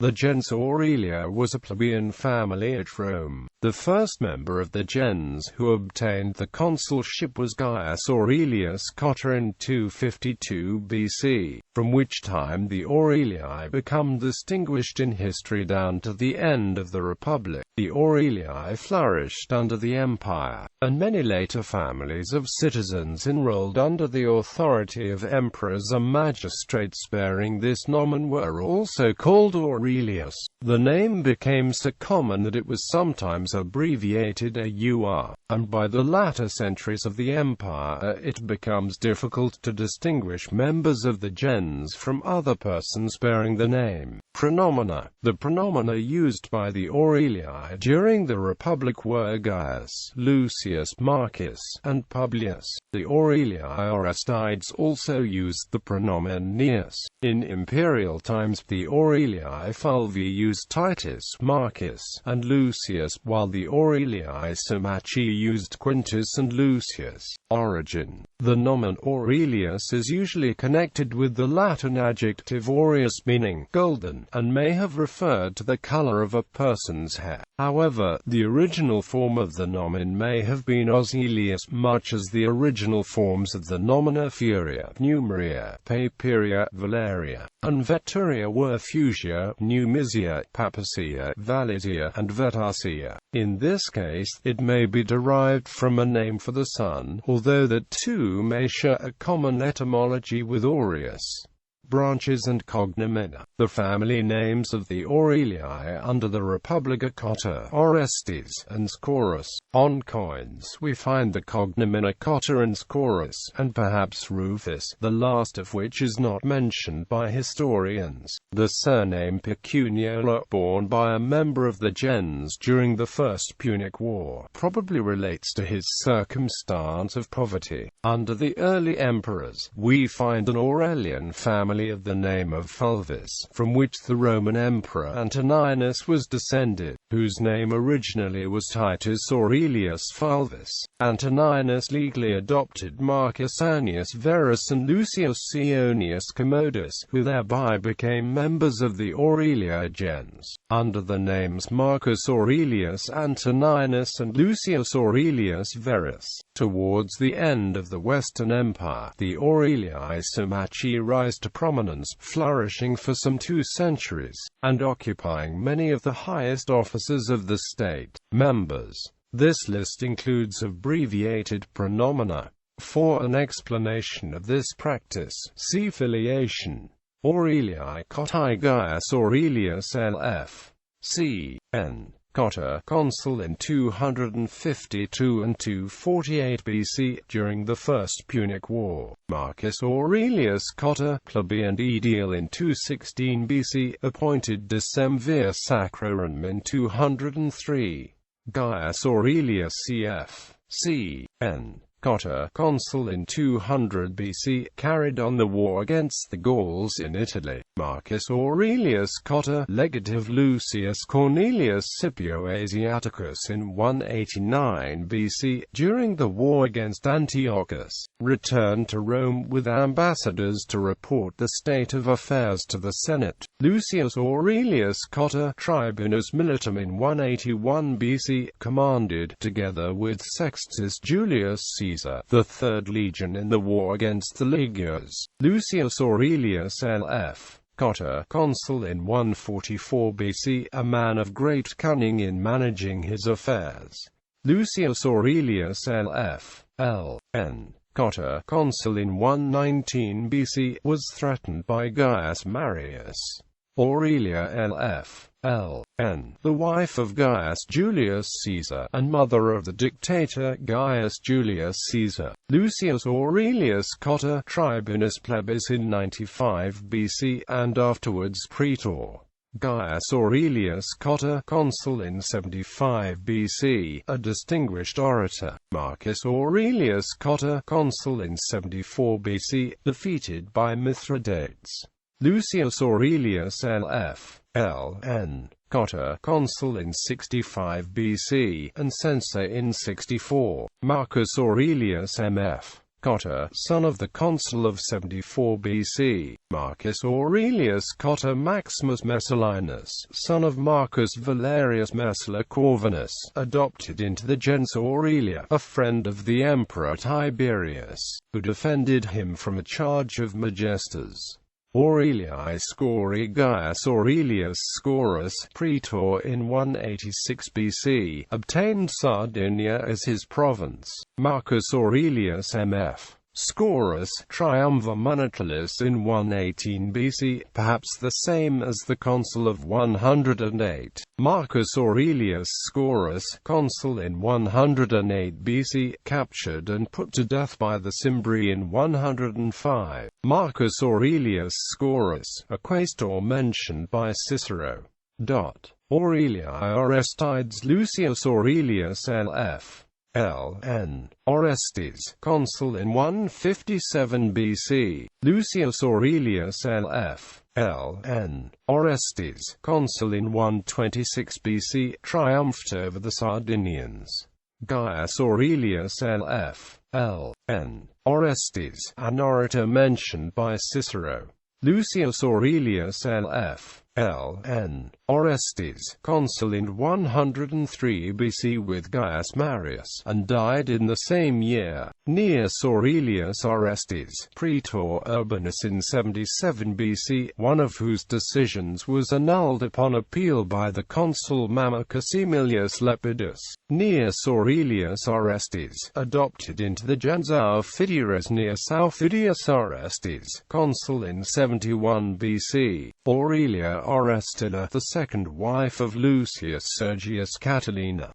The gens Aurelia was a plebeian family at Rome. The first member of the gens who obtained the consulship was Gaius Aurelius Cotta in 252 BC, from which time the Aurelii become distinguished in history down to the end of the Republic. The Aurelii flourished under the Empire, and many later families of citizens enrolled under the authority of emperors and magistrates bearing this nomen were also called Aurelius. The name became so common that it was sometimes abbreviated AUR, and by the latter centuries of the empire it becomes difficult to distinguish members of the gens from other persons bearing the name. Pronomina. The pronomina used by the Aurelii during the Republic were Gaius, Lucius, Marcus, and Publius. The Aurelii Aristides also used the pronomen Gnaeus. In imperial times, the Aurelii Fulvi used Titus, Marcus, and Lucius, while the Aurelii Symachi used Quintus and Lucius. Origin. The nomen Aurelius is usually connected with the Latin adjective aureus, meaning golden, and may have referred to the color of a person's hair. However, the original form of the nomen may have been Aurelius, much as the original forms of the nomina Furia, Numeria, Papiria, Valeria, and Veturia were Fusia, Numisia, Papacia, Validia, and Vetacia. In this case, it may be derived from a name for the sun, although that too may share a common etymology with aureus. Branches and cognomina. The family names of the Aurelii under the Republic are Cotta, Orestes, and Scaurus. On coins we find the cognomina Cotta and Scaurus, and perhaps Rufus, the last of which is not mentioned by historians. The surname Pecuniola, borne by a member of the gens during the First Punic War, probably relates to his circumstance of poverty. Under the early emperors, we find an Aurelian family of the name of Fulvis, from which the Roman Emperor Antoninus was descended, whose name originally was Titus Aurelius Fulvis. Antoninus legally adopted Marcus Annius Verus and Lucius Ionius Commodus, who thereby became members of the Aurelia gens. Under the names Marcus Aurelius Antoninus and Lucius Aurelius Verus, towards the end of the Western Empire, the Aurelii Symachi rise to prominence, flourishing for some 2 centuries, and occupying many of the highest offices of the state. Members. This list includes abbreviated pronomina. For an explanation of this practice, see filiation. Aurelii Cottae Gaius Aurelius LF. C.N. Cotta, consul in 252 and 248 BC, during the First Punic War. Marcus Aurelius Cotta, plebeian aedile in 216 BC, appointed decemvir sacrorum in 203. Gaius Aurelius CF. C.N. Cotta, consul in 200 BC, carried on the war against the Gauls in Italy. Marcus Aurelius Cotta, legative Lucius Cornelius Scipio Asiaticus in 189 BC, during the war against Antiochus, returned to Rome with ambassadors to report the state of affairs to the Senate. Lucius Aurelius Cotta, tribunus militum in 181 BC, commanded, together with Sextus Julius Caesar, the 3rd Legion in the war against the Magyars. Lucius Aurelius LF. Cotta, consul in 144 BC, a man of great cunning in managing his affairs. Lucius Aurelius LF. L.N. Cotta, consul in 119 BC, was threatened by Gaius Marius. Aurelia LF. L.N., the wife of Gaius Julius Caesar, and mother of the dictator Gaius Julius Caesar. Lucius Aurelius Cotta, tribunus plebis in 95 BC, and afterwards praetor. Gaius Aurelius Cotta, consul in 75 BC, a distinguished orator. Marcus Aurelius Cotta, consul in 74 BC, defeated by Mithridates. Lucius Aurelius LF. L.N. Cotta, consul in 65 BC, and censor in 64. Marcus Aurelius M.F. Cotta, son of the consul of 74 BC, Marcus Aurelius Cotta. Maximus Messallinus, son of Marcus Valerius Messala Corvinus, adopted into the gens Aurelia, a friend of the emperor Tiberius, who defended him from a charge of majestas. Aurelii Scori. Gaius Aurelius Scaurus, praetor in 186 BC, obtained Sardinia as his province. Marcus Aurelius M.F. Scaurus, triumvir monetalis in 118 BC, perhaps the same as the consul of 108. Marcus Aurelius Scaurus, consul in 108 BC, captured and put to death by the Cimbri in 105. Marcus Aurelius Scaurus, a quaestor mentioned by Cicero. Aurelii Orestides. Lucius Aurelius L.F. L.N. Orestes, consul in 157 BC. Lucius Aurelius L.F. L.N. Orestes, consul in 126 BC, triumphed over the Sardinians. Gaius Aurelius L.F. L.N. Orestes, an orator mentioned by Cicero. Lucius Aurelius L.F. L.N. Orestes, consul in 103 BC with Gaius Marius, and died in the same year. Gnaeus Aurelius Orestes, praetor urbanus in 77 BC, one of whose decisions was annulled upon appeal by the consul Mamercus Aemilius Lepidus. Gnaeus Aurelius Orestes, adopted into the gens Aufidius. Gnaeus Aufidius Orestes, consul in 71 BC. Aurelia Orestilla, the second wife of Lucius Sergius Catilina.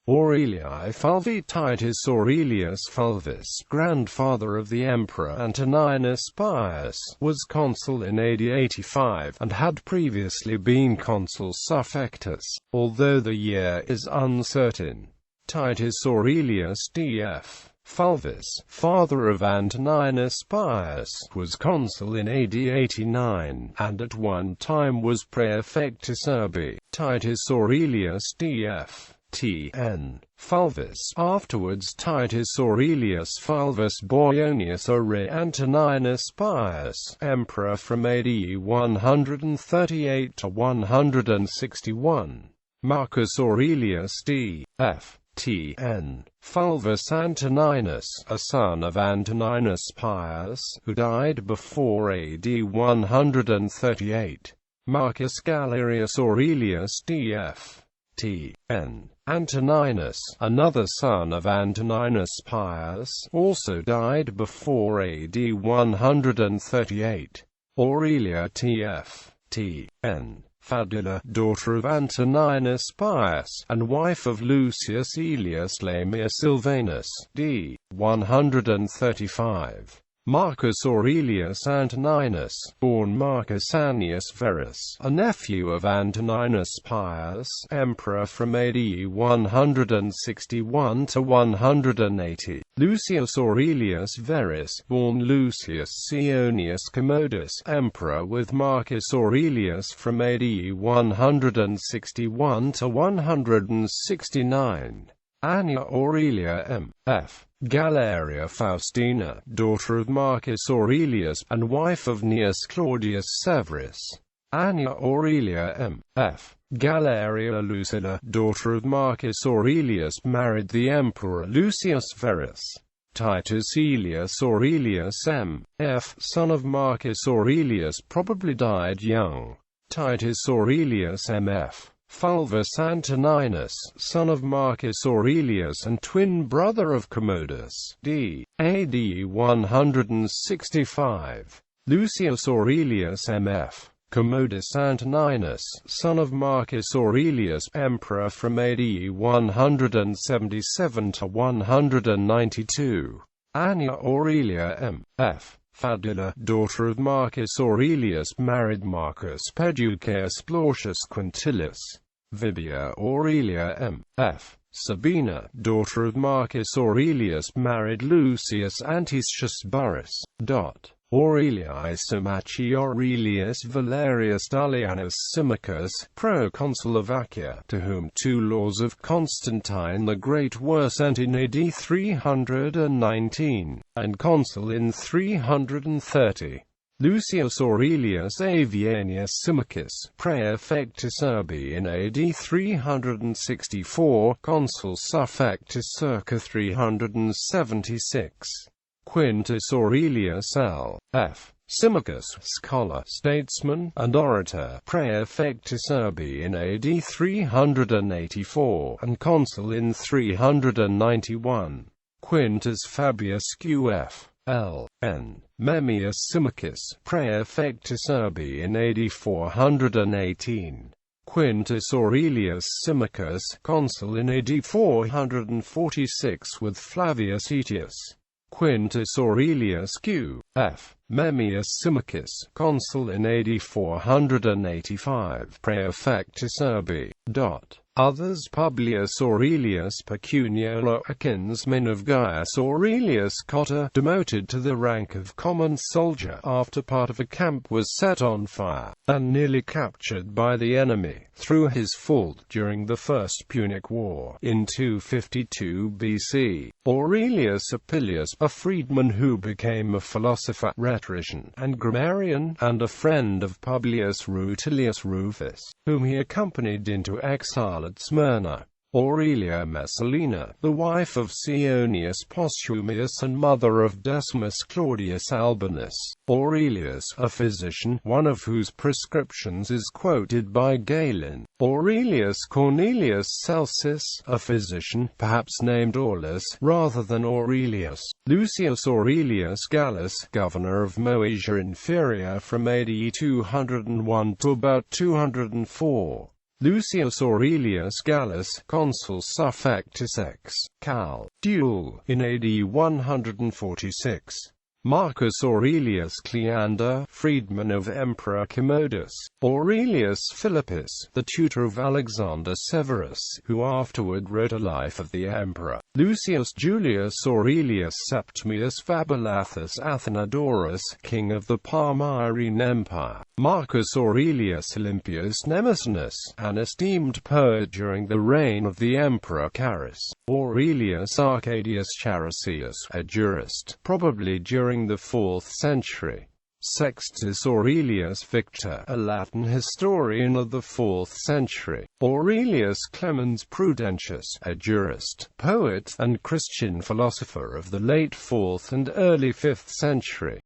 Aurelii Fulvi. Titus Aurelius Fulvus, grandfather of the emperor Antoninus Pius, was consul in AD 85, and had previously been consul suffectus, although the year is uncertain. Titus Aurelius D.F. Fulvus, father of Antoninus Pius, was consul in AD 89, and at one time was praefectus urbi. Titus Aurelius D.F. T.N. Fulvus, afterwards Titus Aurelius Fulvus Boionius Ore Antoninus Pius, emperor from AD 138 to 161. Marcus Aurelius D.F. T.N. Fulvus Antoninus, a son of Antoninus Pius, who died before AD 138. Marcus Galerius Aurelius D.F. T.N. Antoninus, another son of Antoninus Pius, also died before AD 138. Aurelia T.F. T.N. Fadilla, daughter of Antoninus Pius, and wife of Lucius Aelius Lamia Silvanus, d. 135. Marcus Aurelius Antoninus, born Marcus Annius Verus, a nephew of Antoninus Pius, emperor from AD 161 to 180. Lucius Aurelius Verus, born Lucius Cionius Commodus, emperor with Marcus Aurelius from AD 161 to 169. Annia Aurelia M.F. Galeria Faustina, daughter of Marcus Aurelius, and wife of Gnaeus Claudius Severus. Annia Aurelia M.F. Galeria Lucilla, daughter of Marcus Aurelius, married the emperor Lucius Verus. Titus Aelius Aurelius M.F., son of Marcus Aurelius, probably died young. Titus Aurelius M.F. Fulvus Antoninus, son of Marcus Aurelius and twin brother of Commodus, d. AD 165. Lucius Aurelius M.F. Commodus Antoninus, son of Marcus Aurelius, emperor from AD 177 to 192. Annia Aurelia M.F. Fadilla, daughter of Marcus Aurelius, married Marcus Peducaeus Plautius Quintilis. Vibia Aurelia M.F. Sabina, daughter of Marcus Aurelius, married Lucius Anticius Burrus. Aurelii Symmachus Aurelius Valerius Tullianus Symmachus, proconsul of Achaia, to whom 2 laws of Constantine the Great were sent in AD 319, and consul in 330. Lucius Aurelius Avianus Symmachus, praefectus Urbi in AD 364, consul suffectus circa 376. Quintus Aurelius L.F. Symmachus, scholar, statesman, and orator, praefectus Urbi in AD 384, and consul in 391. Quintus Fabius Q.F. L.N. Memmius Symmachus, praefectus Urbi in AD 418. Quintus Aurelius Symmachus, consul in AD 446 with Flavius Aetius. Quintus Aurelius Q.F. Memmius Symmachus, consul in AD 485, praefectus Urbi. Others Publius Aurelius Pecuniolo, a kinsman of Gaius Aurelius Cotta, demoted to the rank of common soldier after part of a camp was set on fire, and nearly captured by the enemy, through his fault during the First Punic War, in 252 BC. Aurelius Appius, a freedman who became a philosopher, rhetorician, and grammarian, and a friend of Publius Rutilius Rufus, whom he accompanied into exile at Smyrna. Aurelia Messalina, the wife of Ceionius Postumius and mother of Decimus Claudius Albinus. Aurelius, a physician, one of whose prescriptions is quoted by Galen. Aurelius Cornelius Celsus, a physician, perhaps named Aulus, rather than Aurelius. Lucius Aurelius Gallus, governor of Moesia Inferior from AD 201 to about 204. Lucius Aurelius Gallus, consul suffectus ex Cal. Duel, in AD 146. Marcus Aurelius Cleander, freedman of Emperor Commodus. Aurelius Philippus, the tutor of Alexander Severus, who afterward wrote a life of the emperor. Lucius Julius Aurelius Septimius Fabullathus Athenodorus, king of the Palmyrene Empire. Marcus Aurelius Olympius Nemesis, an esteemed poet during the reign of the emperor Carus. Aurelius Arcadius Charisius, a jurist, probably during the 4th century. Sextus Aurelius Victor, a Latin historian of the 4th century. Aurelius Clemens Prudentius, a jurist, poet, and Christian philosopher of the late 4th and early 5th century.